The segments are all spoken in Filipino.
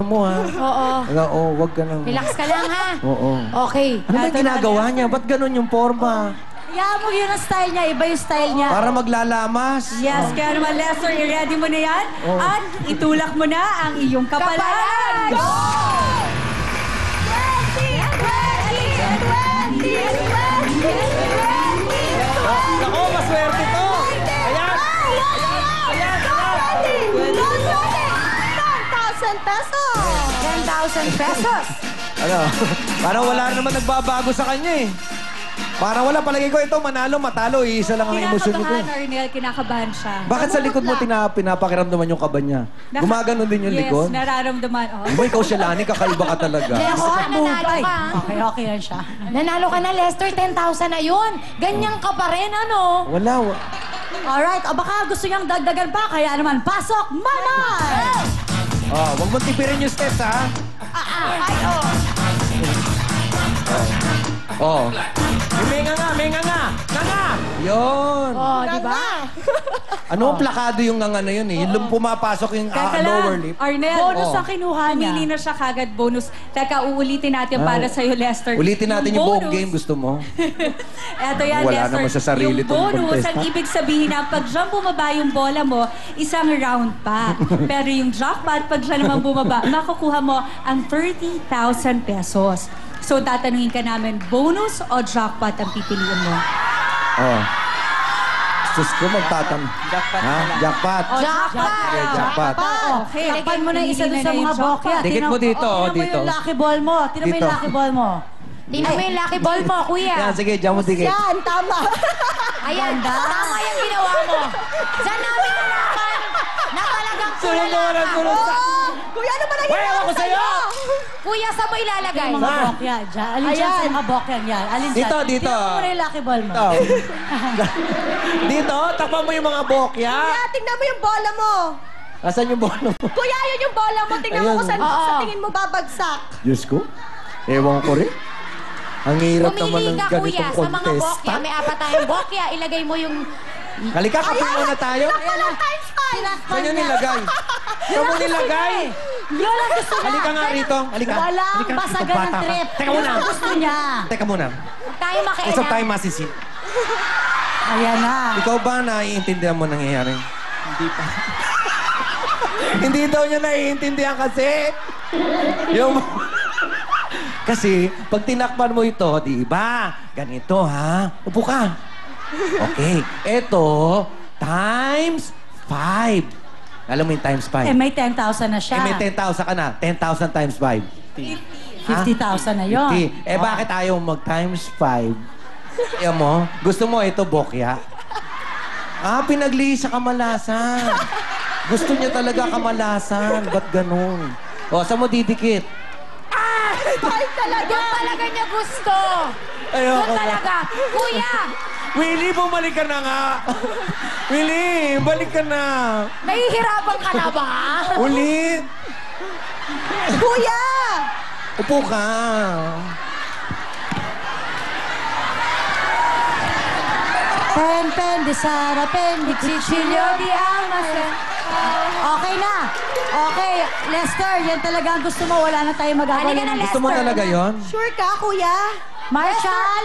mo, ha? Oo. Oo, wag ka nang... Relax ka lang, ha? Oo. Okay. Ano ba yung ginagawa niya? Ba't ganun yung forma? Kaya mo yun ang style niya, iba yung style niya. Para maglalamas? Yes, kaya naman Lester, i-ready mo na yan. At itulak mo na ang iyong kapalan. Go! 20! Ako, maswerte to! Ayan! Ayan! 10,000 pesos! 10,000 pesos. Ano? Parang wala naman nagbabago sa kanya, eh. Parang wala. Palagi ko ito, manalo, matalo. Iisa lang ang emosyon nito. Kinakabahan, Arnel, kinakabahan siya. Bakit sa likod mo pinapakiramdaman yung kaba niya? Gumaganon din yung likod? Yes, nararamdaman. Oh. Di ba ikaw siya, Lani? Kakaiba ka talaga. Lester, nanalo ka. Okay yan siya. Nanalo ka na, Lester. 10,000 na yun. Ganyan ka pa rin, ano? Wala. Alright, o baka gusto niyang dagdagan pa, kaya naman, pasok, Manay! Oh, wag mo tipirin yung steps, ha? Oh. May nga nga! Yun. Oh, di ba? Ano ang plakado yung nga na yun, eh? Yung pumapasok yung lower lip. Arnel, bonus Oh. ang kinuha niya. Pumili na siya kagad bonus. Teka, uulitin natin para sa'yo, Lester. Ulitin natin yung buong bonus- game. Gusto mo? Eto yan, Wala Lester. naman sa sarili yung tong bonus, contest, ang ha? ibig sabihin na pag dyan bumaba yung bola mo, isang round pa. Pero yung jackpot, pag dyan naman bumaba, makukuha mo ang 30,000 pesos. So, tatanungin ka namin, bonus o jackpot ang pipiliin mo? Oh. Sus ko, Jackpot. Ha? Jackpot. Jackpot. Okay, jackpot. Okay. Takpan mo na isa doon sa Pinili na mga yung jackpot. bokya. Dikit mo dito, oh, Tingnan mo dito. yung lucky ball mo. Tingnan mo Dito. yung lucky ball mo. Tingnan mo yung lucky ball mo, kuya. Yan, sige, dyan mo dikit. Yan, tama. Ayan, tama yung ginawa mo. Diyan namin nalaman na talagang Sunod mo na, sunod sa... Kuya, ano ba Wala ako sa'yo! Kuya, saan mo ilalagay? Yung mga bokya dyan. Alin dyan sa mga bokya yan? Alin dyan? Dito, dito. Tingnan mo muna yung lucky ball mo. Ito. Dito, takpan mo yung mga bokya. Tingnan mo yung bola mo. Asan yung bono mo? Kuya, yun yung bola mo. Tingnan mo Ayun. kung saan Oo. sa tingin mo babagsak. Diyos ko. Ewan ko rin. Ang hirap naman Pumili ng ka, kuya, ganitong sa mga bokya. contestant. May apat tayong bokya. Ilagay mo yung... Halika, kape muna tayo. Walang times 5. Saan yung nilagay? Saan mo nilagay? Yun ang gusto niya. Halika nga rito. Halika. Walang Halika. basagan Ikaw, ng bata ka. trip. Teka muna. Yun ang gusto niya. Teka muna. Tayo Isa makialam. tayo masisi. Ayan na. Ikaw ba naiintindihan mo nangyayari? Hindi pa. Hindi daw niya naiintindihan kasi. Yung... Kasi, pag tinakpan mo ito, di ba? Ganito, ha? Upo ka. Okay. Ito, times 5. Alam mo yung times 5? Eh, may 10,000 na siya. May 10,000 ka na. 10,000 times 5. 50,000 na yun. Bakit ayaw mag-times 5? Ayan mo, gusto mo ito, bokya? Pinaglihi sa kamalasan. Gusto niya talaga kamalasan. Ba't ganun? O, saan mo didikit? Doon talaga niya gusto. Ayoko Doon na. talaga. Kuya, Willie, bumalik ka na nga. Willie, balik ka na. nahihirapan ka na ba? Ulit. Kuya! Upo ka. Pen, di Sara, pen, di Chichilio, di Amasen. Okay na. Okay, Lester, yan talaga ang gusto mo. Wala na tayong magagawa. Halika na, Gusto mo talaga yon? Sure ka, kuya? Marshall!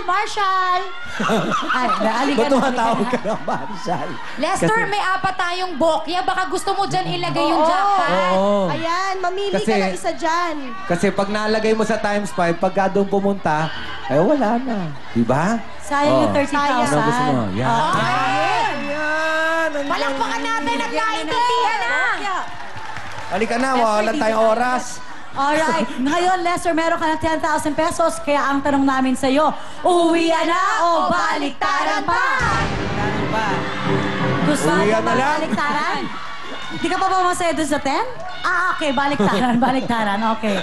Ay, halika Ba't na. tumatawag ka na, Marshall? Lester, Kasi- may apat tayong bokya. Baka gusto mo dyan ilagay yung jackpot. Oo. Ayan, mamili Kasi- ka ng isa dyan. Kasi pag nalagay mo sa times 5, pagka doon pumunta, wala na. Diba? Sayang yung 30,000. Ano gusto mo? Yan. Okay. Yan! Palakpakan natin at naintindihan na. Halika na, wala tayong oras. Alright. Ngayon, Lester, meron ka ng 10,000 pesos. Kaya ang tanong namin sa'yo, uwian na o baliktaran pa? Gusto mo Uwian ba na lang. baliktaran? Hindi ka pa ba masaya doon sa 10? Okay. Baliktaran. Okay.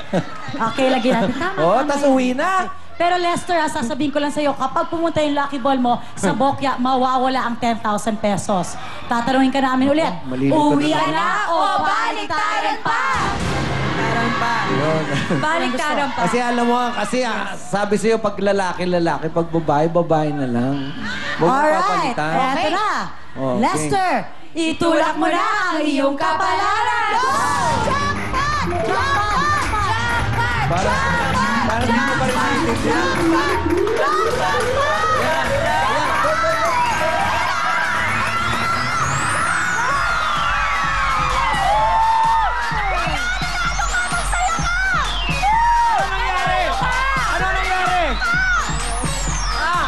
Okay, lagyan natin. Tama. Tas uwi na. Pero Lester, sasabihin ko lang sa'yo, kapag pumunta yung lucky ball mo sa bokya, mawawala ang 10,000 pesos. Tatanungin ka namin ulit, Malilito na uwian lang. na o baliktaran pa? Yun. Baliktaran pa. Kasi alam mo, sabi sa'yo, pag lalaki, pag babae na lang. Huwag mo Alright, papalitan. eto na. Okay. Lester, itulak mo na ang iyong kapalaran. Jackpot! Jackpot! Para hindi mo pa rin naiintindihan. Ano nangyari? Ano nangyari?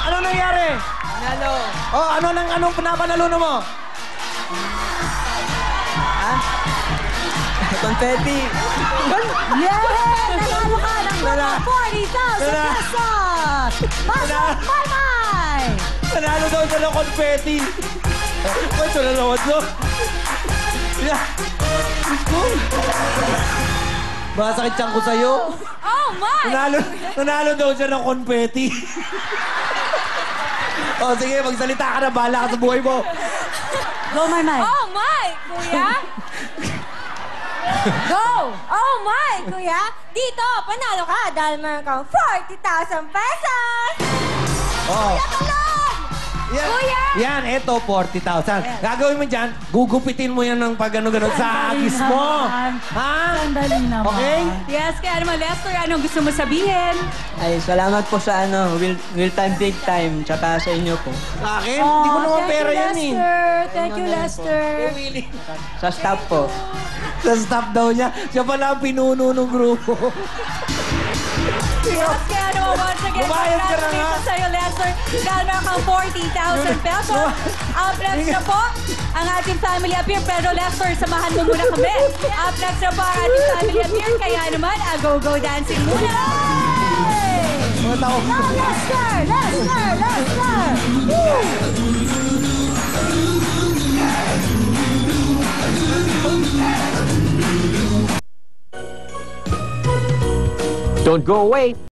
Ano nangyari? Panalo. Oh, anong pinapanalo mo? Confetti. Yeah! Nanalo ka ng mga 40,000 Wala. pesos! Pasok, Maymay! Nanalo daw siya ng confetti. Wait, wala naman to. Masakit siyang ko sa'yo. Oh, my! Nanalo daw siya ng confetti. Oh, sige, magsalita ka na. Bahala ka sa buhay mo. Go, Maymay! Oh, my! Kuya? Go! Oh my, kuya! Dito, panalo ka dahil meron kang 40,000 pesos! Oh. Tulong! Yan, Kuya! Yan, eto, 40,000. Gagawin mo dyan, gugupitin mo yan ng pag ano-ganon sa agis mo. Ha? Sandali naman. Okay? Yes, kaya naman, Lester, anong gusto mo sabihin? Ay, salamat po sa Will Time Big Time, tsaka sa inyo po. Sa akin? Hindi ko naman pera yan eh. Thank you, Lester. Sa staff po. Sa staff daw niya, siya pala ang pinuno ng grupo. Yes, kaya naman, once again, Bumayad ka na nga. congratulations sa'yo, Lester. Dahil meron kang 40,000 pesos. Next na po, ang ating family appear. Pero Lester, samahan mo muna kami. Next na po ang ating family appear. Kaya naman, go-go dancing muna. Mga tao. Go, Lester! Lester! Lester! Woo! Don't go away.